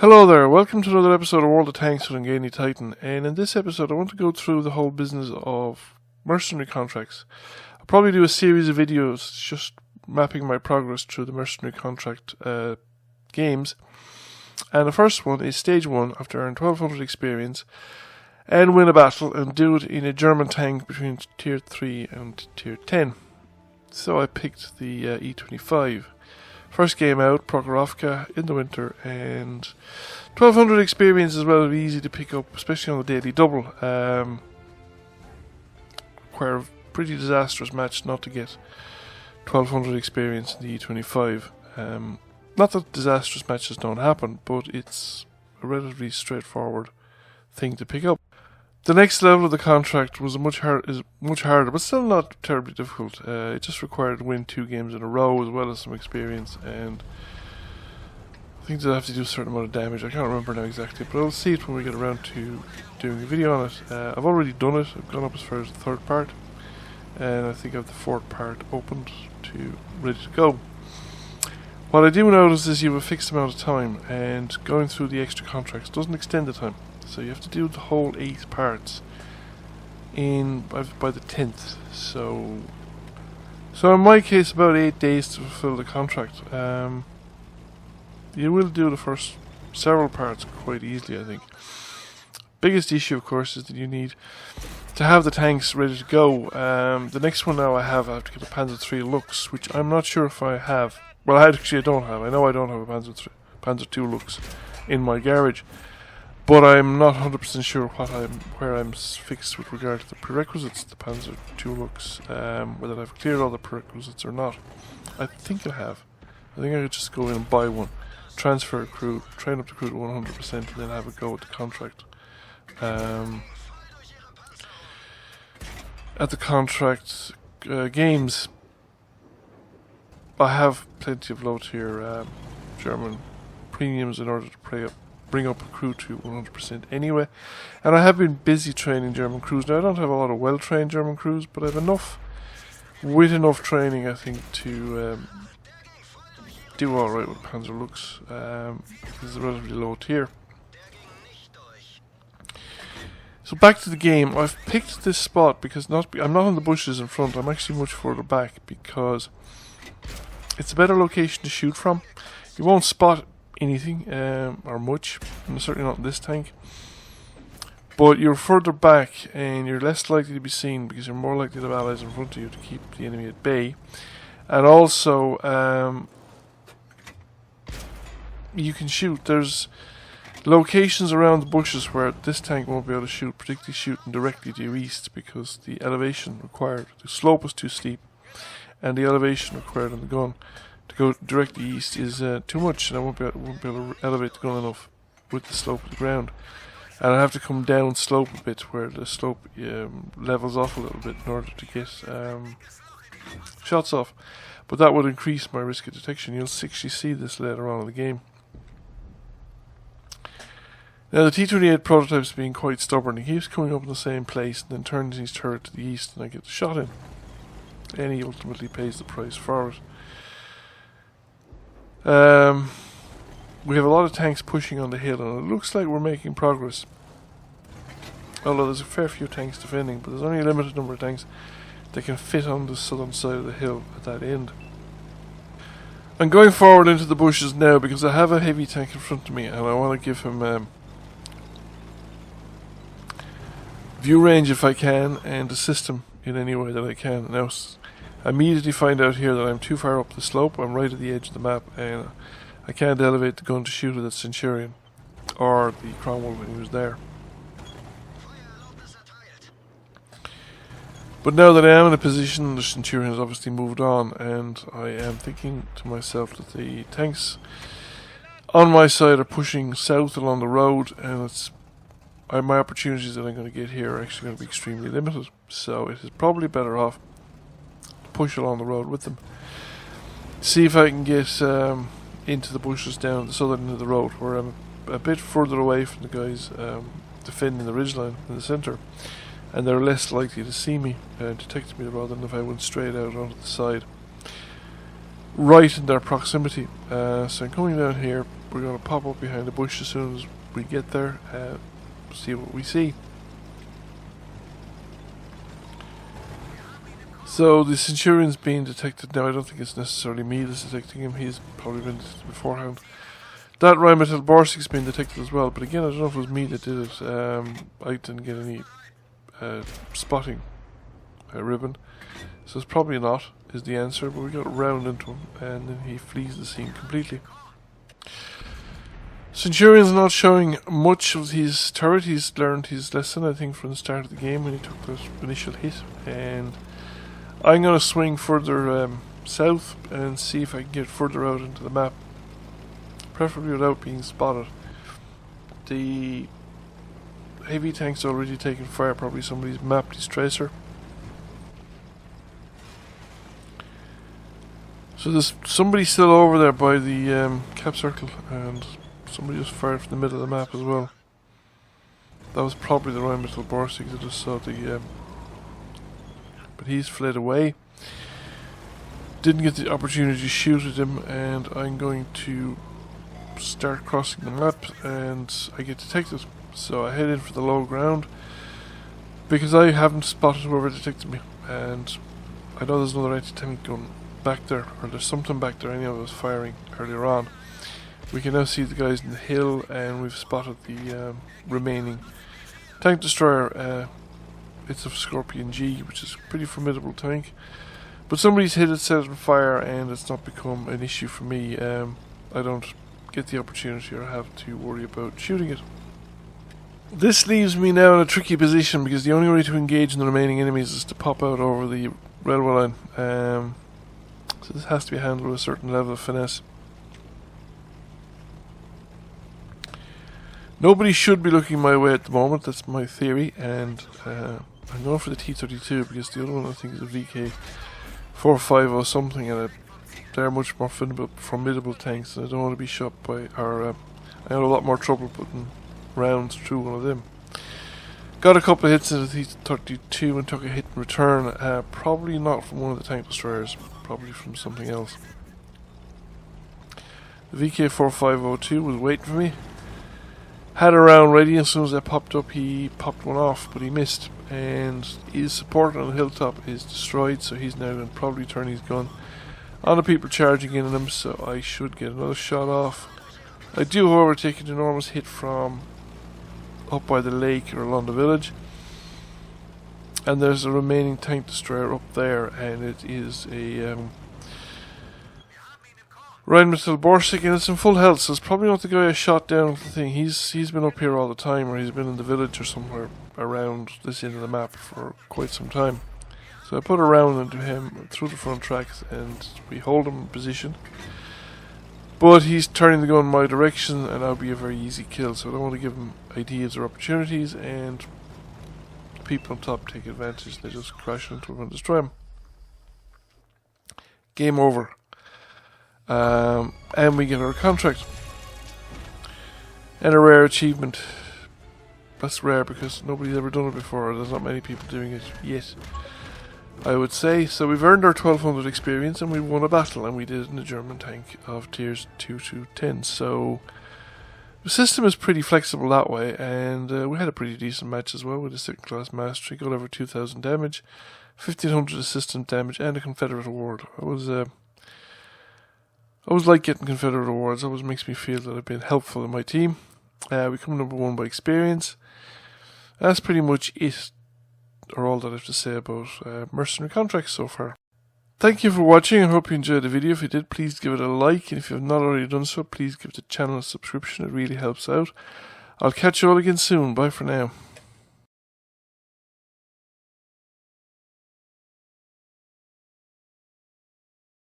Hello there, welcome to another episode of World of Tanks with Ungainly Titan, and in this episode I want to go through the whole business of mercenary contracts. I'll probably do a series of videos just mapping my progress through the mercenary contract games, and the first one is Stage 1 after earning 1200 experience and win a battle and do it in a German tank between Tier 3 and Tier 10. So I picked the E25. First game out, Prokhorovka in the winter, and 1200 experience is relatively easy to pick up, especially on the daily double. Require a pretty disastrous match not to get 1200 experience in the E25. Not that disastrous matches don't happen, but it's a relatively straightforward thing to pick up. The next level of the contract was much harder, but still not terribly difficult. It just required to win 2 games in a row as well as some experience, and I think they'll have to do a certain amount of damage. I can't remember now exactly, but I'll see it when we get around to doing a video on it. I've already done it. I've gone up as far as the 3rd part, and I think I have the 4th part opened to ready to go. What I do notice is you have a fixed amount of time, and going through the extra contracts doesn't extend the time. So you have to do the whole 8 parts by the 10th. So in my case, about 8 days to fulfill the contract. You will do the first several parts quite easily, I think. Biggest issue, of course, is that you need to have the tanks ready to go. The next one now I have to get a Panzer III Lux, which I'm not sure if I have. Well, I don't have. I know I don't have a Panzer II Lux in my garage. But I'm not 100% sure where I'm fixed with regard to the prerequisites, the Panzer II Lux, whether I've cleared all the prerequisites or not. I think I have. I think I could just go in and buy one, transfer a crew, train up the crew to 100%, and then have a go at the contract. At the contract games, I have plenty of low-tier German premiums in order to bring up a crew to 100% anyway, and I have been busy training German crews. Now I don't have a lot of well-trained German crews, but I have enough training, I think, to do alright with Panzer Lux. This is a relatively low tier. So back to the game. I've picked this spot because I'm not on the bushes in front. I'm actually much further back because it's a better location to shoot from. You won't spot anything or much, and certainly not in this tank, but you're further back and you're less likely to be seen because you're more likely to have allies in front of you to keep the enemy at bay. And also you can shoot. There's locations around the bushes where this tank won't be able to shoot, particularly shooting directly to your east, because the elevation required, the slope is too steep, and the elevation required on the gun to go directly east is too much, and I won't be able to elevate the gun enough with the slope of the ground. And I have to come down slope a bit where the slope levels off a little bit in order to get shots off. But that would increase my risk of detection. You'll actually see this later on in the game. Now the T-28 prototype's being quite stubborn. He keeps coming up in the same place and then turns his turret to the east, and I get the shot in. And he ultimately pays the price for it. We have a lot of tanks pushing on the hill, and it looks like we're making progress. Although there's a fair few tanks defending, but there's only a limited number of tanks that can fit on the southern side of the hill at that end. I'm going forward into the bushes now because I have a heavy tank in front of me, and I want to give him view range if I can, and assist him in any way that I can. Now, I immediately find out here that I'm too far up the slope. I'm right at the edge of the map, and I can't elevate the gun to shoot at the Centurion or the Cromwell when he was there. But now that I am in a position, the Centurion has obviously moved on, and I am thinking to myself that the tanks on my side are pushing south along the road, and my opportunities that I'm going to get here are actually going to be extremely limited. So it is probably better off push along the road with them. See if I can get into the bushes down the southern end of the road, where I'm a bit further away from the guys defending the ridgeline in the centre, and they're less likely to see me and detect me rather than if I went straight out onto the side. right in their proximity. So I'm coming down here. We're going to pop up behind the bush as soon as we get there. See what we see. So the Centurion's being detected now. I don't think it's necessarily me that's detecting him. He's probably been detected beforehand. That Rheinmetall Borsig's been detected as well. But again, I don't know if it was me that did it. I didn't get any spotting ribbon. So it's probably not, is the answer. But we got round into him and then he flees the scene completely. Centurion's not showing much of his turret. He's learned his lesson, I think, from the start of the game when he took that initial hit. And I'm going to swing further south and see if I can get further out into the map. Preferably without being spotted. The heavy tank's already taken fire, probably somebody's mapped his tracer. So there's somebody still over there by the cap circle, and somebody just fired from the middle of the map as well. That was probably the Rheinmetall Borsig that just saw the... but he's fled away. Didn't get the opportunity to shoot at him, and I'm going to start crossing the map, and I get detected. So I head in for the low ground, because I haven't spotted whoever detected me, and I know there's another anti-tank gun back there, or there's something back there. Anyhow, was firing earlier on. We can now see the guys in the hill, and we've spotted the remaining tank destroyer. It's a Scorpion G, which is a pretty formidable tank. But somebody's hit it, set it on fire, and it's not become an issue for me. I don't get the opportunity or have to worry about shooting it. This leaves me now in a tricky position, because the only way to engage the remaining enemies is to pop out over the railway line. So this has to be handled with a certain level of finesse. Nobody should be looking my way at the moment, that's my theory, and I'm going for the T-32 because the other one I think is a VK-450 something, and they're much more formidable tanks, and I don't want to be shot by, or I had a lot more trouble putting rounds through one of them. Got a couple of hits in the T-32 and took a hit in return, probably not from one of the tank destroyers, probably from something else. The VK-4502 was waiting for me. Had a round ready, as soon as I popped up he popped one off, but he missed, and his support on the hilltop is destroyed, so he's now going to probably turn his gun on the people charging in on him, so I should get another shot off. I do, however, take an enormous hit from up by the lake or along the village, and there's a remaining tank destroyer up there, and it is a Rheinmetall Borsig, and it's in full health, so it's probably not the guy I shot down with the thing. He's been up here all the time, or he's been in the village or somewhere around this end of the map for quite some time. So I put a round into him through the front tracks, and we hold him in position. But he's turning the gun in my direction, and that'll be a very easy kill, so I don't want to give him ideas or opportunities, and the people on top take advantage. They just crash into him and destroy him. Game over. And we get our contract. And a rare achievement. That's rare because nobody's ever done it before. There's not many people doing it yet, I would say. So we've earned our 1200 experience, and we won a battle, and we did it in a German tank of tiers 2 to 10. So the system is pretty flexible that way, and we had a pretty decent match as well with a 2nd class mastery. Got over 2000 damage, 1500 assistant damage, and a Confederate award. I always like getting Confederate awards. It always makes me feel that I've been helpful in my team. We come number 1 by experience. That's pretty much it, or all that I have to say about mercenary contracts so far. Thank you for watching. I hope you enjoyed the video. If you did, please give it a like, and if you have not already done so, please give the channel a subscription. It really helps out. I'll catch you all again soon. Bye for now.